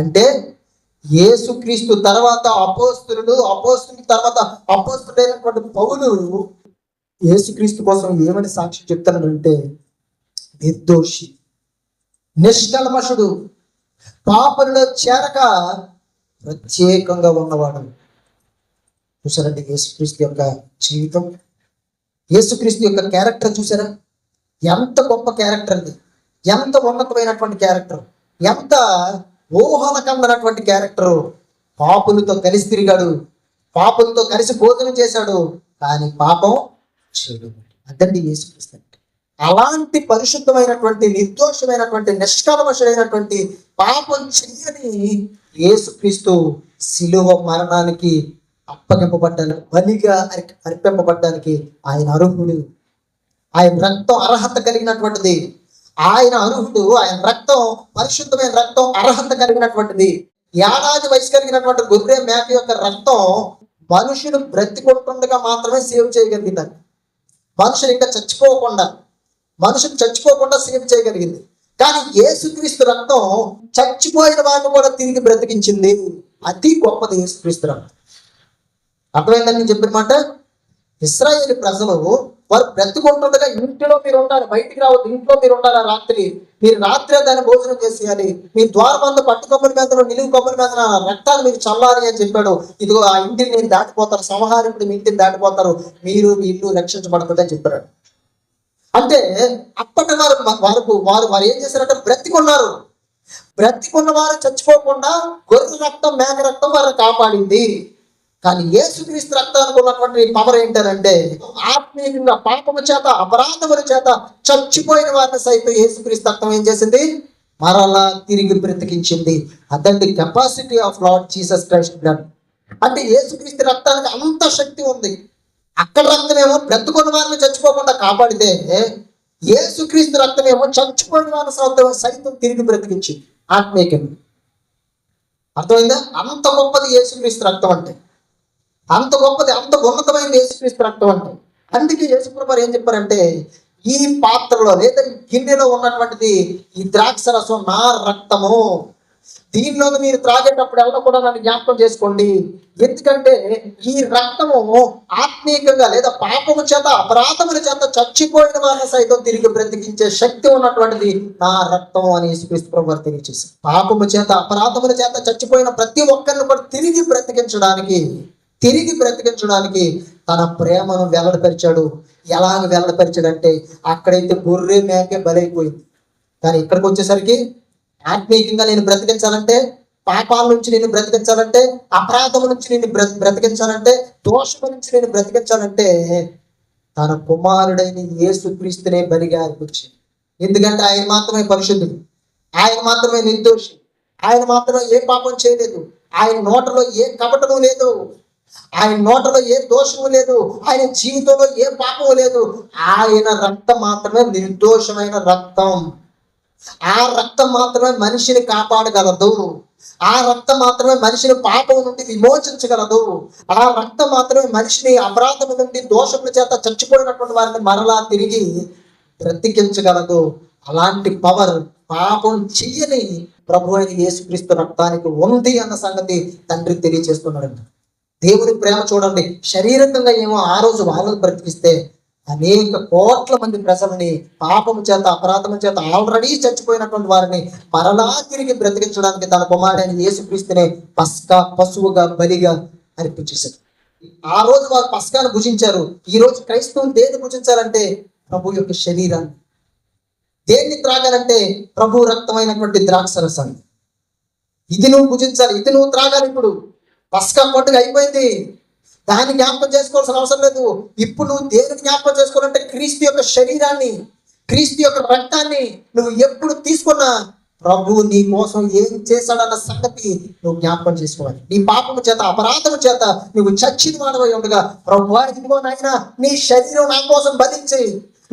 అంటే యేసుక్రీస్తు తర్వాత అపోస్తుల తర్వాత అపోస్తుడైనటువంటి పౌలు యేసుక్రీస్తు కోసం ఏమని సాక్ష్యం చెప్తానంటే నిర్దోషి, నిష్కల్మషుడు, పాపంలో చేరక ప్రత్యేకంగా ఉన్నవాడు. చూసారండి యేసుక్రీస్తు యొక్క జీవితం, యేసుక్రీస్తు యొక్క క్యారెక్టర్ చూసారా? ఎంత గొప్ప క్యారెక్టర్ అండి, ఎంత ఉన్నతమైనటువంటి క్యారెక్టర్, ఎంత ఊహలకందనటువంటి క్యారెక్టరు. పాపులతో కలిసి తిరిగాడు, పాపులతో కలిసి భోజనం చేశాడు, కానీ పాపం చేయడు. అదండి యేసుక్రీస్తు అంటే. అలాంటి పరిశుద్ధమైనటువంటి, నిర్దోషమైనటువంటి, నిష్కల్మషమైనటువంటి, పాపం చెయ్యని యేసుక్రీస్తు శిలువ మరణానికి అప్పగింపబడ్డానికి, బలిగా అర్పింపబడ్డానికి ఆయన అర్హుడు. ఆయన రక్తం అర్హత కలిగినటువంటిది. ఆయన అర్హుడు, ఆయన రక్తం పరిశుద్ధమైన రక్తం అర్హత కలిగినటువంటిది. ఏడాది వయసు కలిగినటువంటి గొర్రె మేక యొక్క రక్తం మనుషులు బ్రతికొంటుండగా మాత్రమే సేవ్ చేయగలిగిందండి. మనుషులు ఇంకా చచ్చిపోకుండా సేవ్ చేయగలిగింది. కానీ యేసుక్రీస్తు రక్తం చచ్చిపోయిన వారిని కూడా తిరిగి బ్రతికించింది. అతి గొప్పది యేసుక్రీస్తు రక్తం. అర్థమైందని నేను చెప్పిన మాట. ఇశ్రాయేలు ప్రజలు వారు బ్రతికుంటుండగా ఇంటిలో మీరు ఉండాలి, బయటికి రావద్దు, ఇంట్లో మీరు ఉండాలి. మీరు రాత్రి దాన్ని భోజనం చేసేయాలి. మీ ద్వారబంధ పట్టు కొమ్మరి మీద, నిలువు కొమ్మరి మీద రక్తాన్ని మీకు చల్లాలి అని చెప్పాడు. ఇదిగో ఆ ఇంటిని నేను దాటిపోతారు, సంహారకుడు మీ ఇంటిని దాటిపోతారు, మీరు మీ ఇల్లు రక్షించబడుతుంది అని చెప్పాడు. అంటే అప్పటి వారు ఏం చేశారంటే బ్రతికున్న వారు చచ్చిపోకుండా గొర్రె రక్తం, మేక రక్తం వారిని కాపాడింది. కానీ యేసుక్రీస్తు రక్తానికి ఉన్నటువంటి పవర్ ఏంటంటే ఆత్మీయంగా పాపము చేత, అపరాధముల చేత చచ్చిపోయిన వారిని సైతం యేసుక్రీస్తు రక్తం ఏం చేసింది? మరలా తిరిగి బ్రతికించింది. అదండి capacity of lord Jesus Christ blood. అంటే యేసుక్రీస్తు రక్తానికి అంత శక్తి ఉంది. అక్కడ రక్తమేమో బ్రతుకున్న వారిని చచ్చిపోకుండా కాపాడితే, యేసుక్రీస్తు రక్తమేమో చచ్చిపోయిన వారిని సైతం తిరిగి బ్రతికించింది ఆత్మీయంగా. అర్థమైందా? అంత గొప్పది యేసుక్రీస్తు రక్తం అంటే, అంత గొప్పది, అంత ఉన్నతమైన యేసుక్రీస్తు రక్తం అంటే. అందుకే యేసుప్రభువారు ఏం చెప్పారంటే, ఈ పాత్రలో లేదా గిన్నెలో ఉన్నటువంటిది ఈ ద్రాక్ష రసం నా రక్తము, దీనిలో మీరు త్రాగేటప్పుడు ఎవరో కూడా నన్ను జ్ఞాపకం చేసుకోండి. ఎందుకంటే ఈ రక్తము ఆత్మీయంగా లేదా పాపము చేత, అపరాధముల చేత చచ్చిపోయిన వారిని సైతం తిరిగి బ్రతికించే శక్తి ఉన్నటువంటిది నా రక్తం అని యేసుక్రీస్తు ప్రభువారు తెలియజేశారు. పాపము చేత, అపరాధముల చేత చచ్చిపోయిన ప్రతి ఒక్కరిని కూడా తిరిగి బ్రతికించడానికి తన ప్రేమను వెల్లడిపరిచాడు. ఎలాగ వెల్లడిపరిచాడంటే, అక్కడైతే గొర్రె మేకే బలైపోయింది, కానీ ఇక్కడికి వచ్చేసరికి ఆత్మీయంగా నేను బ్రతికించాలంటే, పాపాల నుంచి నేను బ్రతికించాలంటే, అపరాధం నుంచి నేను బ్రతికించాలంటే, దోషము నుంచి నేను బ్రతికించాలంటే తన కుమారుడైన యేసుక్రీస్తునే బలిగా అర్పించింది. ఎందుకంటే ఆయన మాత్రమే పరిశుద్ధుడు, ఆయన మాత్రమే నిర్దోషి, ఆయన మాత్రమే ఏ పాపం చేయలేదు, ఆయన నోటలో ఏ కపటము లేదు, ఆయన నోటలో ఏ దోషము లేదు, ఆయన జీవితంలో ఏ పాపము లేదు. ఆయన రక్తం మాత్రమే నిర్దోషమైన రక్తం. ఆ రక్తం మాత్రమే మనిషిని కాపాడగలదు. ఆ రక్తం మాత్రమే మనిషిని పాపం నుండి విమోచించగలదు. ఆ రక్తం మాత్రమే మనిషిని అపరాధం నుండి, దోషముల చేత చచ్చిపోయినటువంటి వారిని మరలా తిరిగి బ్రతికించగలదు. అలాంటి పవర్ పాపం చెయ్యని ప్రభు అయిన యేసుక్రీస్తు రక్తానికి ఉంది అన్న సంగతి తండ్రి తెలియజేస్తున్నాడంట. దేవుని ప్రేమ చూడండి. శారీరకంగా ఏమో ఆ రోజు వాళ్ళని బ్రతికిస్తే, అనేక కోట్ల మంది ప్రజలని పాపము చేత, అపరాధము చేత ఆల్రెడీ చచ్చిపోయినటువంటి వారిని మరలా తిరిగి బ్రతికించడానికి తన కుమారుడైన యేసుక్రీస్తునే పస్కా పశువుగా బలిగా అర్పించేశాడు. ఆ రోజు వారు పస్కాను భుజించారు. ఈ రోజు క్రైస్తవులు దేన్ని భుజించాలంటే ప్రభు యొక్క శరీరాన్ని. దేన్ని త్రాగాలంటే ప్రభు రక్తమైనటువంటి ద్రాక్షరసాన్ని. ఇది నువ్వు భుజించాలి, ఇది నువ్వు త్రాగాలి. ఇప్పుడు పస్కా పండుగ అయిపోయింది, దాన్ని జ్ఞాపకం చేసుకోవాల్సిన అవసరం లేదు. ఇప్పుడు నువ్వు దేనికి జ్ఞాపకం చేసుకోవాలంటే క్రీస్తు యొక్క శరీరాన్ని, క్రీస్తు యొక్క రక్తాన్ని నువ్వు ఎప్పుడు తీసుకున్నా ప్రభు నీ కోసం ఏం చేశాడన్న సంగతి నువ్వు జ్ఞాపకం చేసుకోవాలి. నీ పాపము చేత, అపరాధము చేత నువ్వు చచ్చిన వాడవై ఉండగా ప్రభు ఇదిగో నాయన, నీ శరీరం నా కోసం బలించి,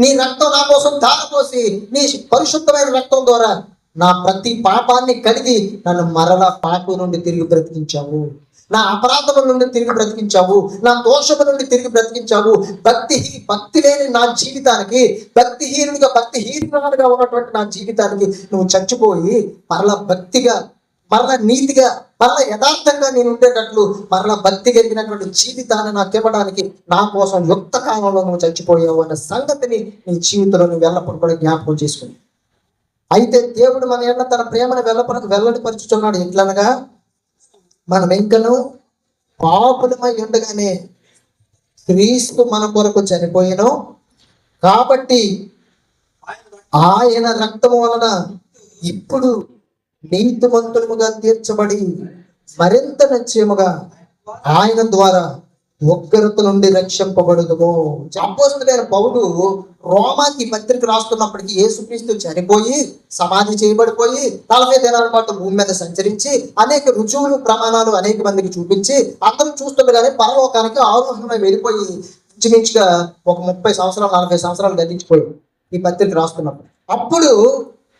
నీ రక్తం నా కోసం ధారపోసి, నీ పరిశుద్ధమైన రక్తం ద్వారా నా ప్రతి పాపాన్ని కడిగి నన్ను మరలా పాపం నుండి తిరిగి బ్రతికించావు, నా అపరాధముల నుండి తిరిగి బ్రతికించావు, నా దోషము నుండి తిరిగి బ్రతికించావు. భక్తి లేని నా జీవితానికి, భక్తిహీనుడిగా ఉన్నటువంటి నా జీవితానికి నువ్వు చచ్చిపోయి మరలా భక్తిగా, మరలా నీతిగా, మరలా యథార్థంగా నేను ఉండేటట్లు మరలా భక్తి కలిగినటువంటి జీవితాన్ని నాకు ఇవ్వడానికి నా కోసం యుక్త కాలంలో నువ్వు చచ్చిపోయావు అన్న సంగతిని నీ జీవితంలో నువ్వు ఎల్లప్పుడు కూడా జ్ఞాపకం చేసుకుని. అయితే దేవుడు మన ఎడల తన ప్రేమను వెల్లడిపరుచుతున్నాడు. ఎట్లనగా మనం ఇంకను పాపులమై ఉండగానే క్రీస్తు మన కొరకు చనిపోయాను కాబట్టి ఆయన రక్తము వలన ఇప్పుడు నీతిమంతులుగా తీర్చబడి మరింత నిశ్చయముగా ఆయన ద్వారా ఉగ్రత నుండి రక్షింపబడుదుము. అపోస్తలుడైన పౌలు రోమాకి పత్రిక రాస్తున్నప్పటికీ యేసుక్రీస్తు చనిపోయి సమాధి చేయబడిపోయి 40 దినాల పాటు భూమి మీద సంచరించి అనేక రుజువులు, ప్రమాణాలు అనేక మందికి చూపించి అందరూ చూస్తుండగానే పరలోకానికి ఆరోహణమై వెళ్ళిపోయి ఇంచుమించుగా ఒక 30 సంవత్సరాలు 40 సంవత్సరాలు గతించిపోయి ఈ పత్రిక రాస్తున్నప్పుడు. అప్పుడు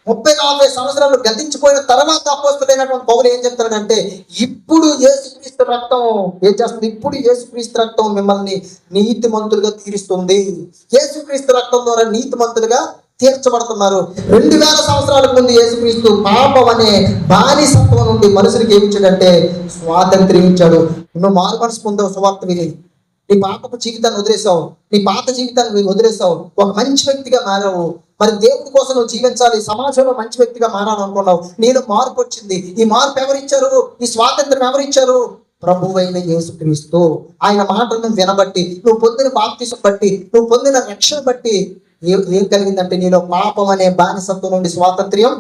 30-40 సంవత్సరాలు గతించిపోయిన తర్వాత అపోస్తలుడైనటువంటి పౌలు ఏం చెప్తాడంటే, ఇప్పుడు యేసుక్రీస్తు రక్తం ఏం చేస్తుంది? ఇప్పుడు యేసుక్రీస్తు రక్తం మిమ్మల్ని నీతిమంతులుగా తీరుస్తుంది. యేసుక్రీస్తు రక్తం ద్వారా నీతిమంతులుగా తీర్చబడుతున్నారు. 2000 సంవత్సరాలకు ముందు యేసుక్రీస్తు పాపం అనే బానిసత్వం నుండి మనుషులకి ఏమిచ్చాడంటే స్వాతంత్ర్యం ఇచ్చాడు. నువ్వు మారు మనసు పొందావు, సువార్త విని నీ పాపపు జీవితాన్ని వదిలేసావు, నీ పాత జీవితాన్ని వదిలేసావు, ఒక మంచి వ్యక్తిగా మారావు. మరి దేవుడి కోసం నువ్వు జీవించాలి, సమాజంలో మంచి వ్యక్తిగా మారాలనుకున్నావు. నీలో మార్పు వచ్చింది. ఈ మార్పు ఎవరిచ్చారు? ఈ స్వాతంత్రం ఎవరిచ్చారు? ప్రభువైన యేసుక్రీస్తు. ఆయన మాటలను వినబట్టి, నువ్వు పొందిన బాప్తిసం బట్టి, నువ్వు పొందిన రక్షణ బట్టి ఏం కలిగిందంటే నీలో పాపం అనే బానిసత్వం నుండి స్వాతంత్ర్యం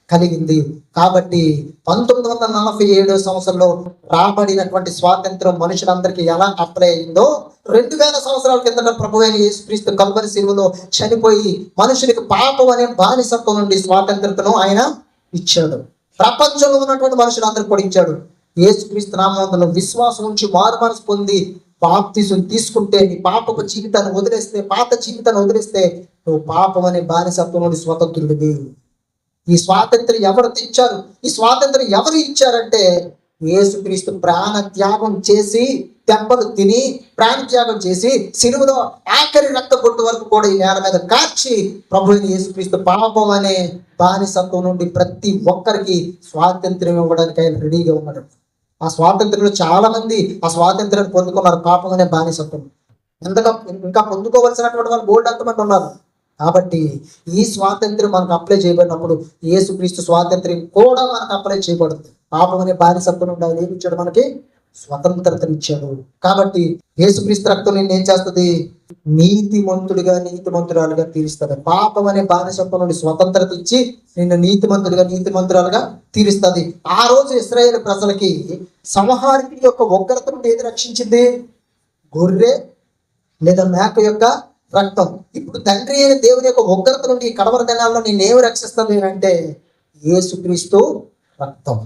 కలిగింది. కాబట్టి 1947 సంవత్సరంలో రాబడినటువంటి స్వాతంత్రం మనుషులందరికీ ఎలా అప్లై అయిందో 2000 సంవత్సరాల కింద ప్రభువైన యేసుక్రీస్తు కల్వరి శిలువలో చనిపోయి మనుషునికి పాపం అనే బానిసత్వం నుండి స్వాతంత్రతను ఆయన ఇచ్చాడు. ప్రపంచంలో ఉన్నటువంటి మనుషులందరికీ కూడా ఇచ్చాడు. యేసుక్రీస్తు నామమున విశ్వాసం నుంచి మారు మనసు పొంది బాప్తిసం తీసుకుంటే నీ పాపపు జీవితాన్ని వదిలేస్తే, పాత జీవితాన్ని వదిలేస్తే నువ్వు పాపం అనే బానిసత్వం నుండి స్వతంత్రుడివి. ఈ స్వాతంత్రం ఎవరు తెచ్చారు? ఈ స్వాతంత్రం ఎవరు ఇచ్చారంటే యేసుక్రీస్తు ప్రాణ త్యాగం చేసి, దెబ్బలు తిని ప్రాణ త్యాగం చేసి సిలువలో ఆఖరి రక్త బొట్టు వరకు కూడా ఈ నేల మీద కార్చి ప్రభువైన యేసుక్రీస్తు పాపం అనే బానిసత్వం నుండి ప్రతి ఒక్కరికి స్వాతంత్ర్యం ఇవ్వడానికి ఆయన రెడీగా ఉన్నాడు. ఆ స్వాతంత్రంలో చాలా మంది ఆ స్వాతంత్రాన్ని పొందుకున్నారు. పాపం అనే బానిసత్వం ఇంకా పొందుకోవలసినటువంటి వాళ్ళు బోల్డ్ అంతమంది ఉన్నారు. కాబట్టి ఈ స్వాతంత్ర్యం మనకు అప్లై చేయబడినప్పుడు యేసుక్రీస్తు స్వాతంత్ర్యం కూడా మనకు అప్లై చేయబడుతుంది. పాపం అనే బానిసత్వం నుండి ఆయన ఏమి ఇచ్చాడు? మనకి స్వతంత్రతనిచ్చాడు. కాబట్టి యేసుక్రీస్తు రక్తం నిన్ను ఏం చేస్తుంది? నీతిమంతుడిగా, నీతిమంతురాలుగా తీరుస్తుంది. పాపం అనే బానిసత్వం నుండి స్వతంత్రత ఇచ్చి నిన్ను నీతిమంతుడిగా, నీతిమంతురాలుగా తీరుస్తుంది. ఆ రోజు ఇశ్రాయేలు ప్రజలకి సంహారికి యొక్క ఉగ్రత నుండి ఏది రక్షించింది? గొర్రె లేదా మేక యొక్క రక్తం. ఇప్పుడు తండ్రి అయిన దేవుని యొక్క ఉగ్రత నుండి కడవర దినాల్లో నేనేమి రక్షిస్తాను అంటే యేసుక్రీస్తు రక్తం.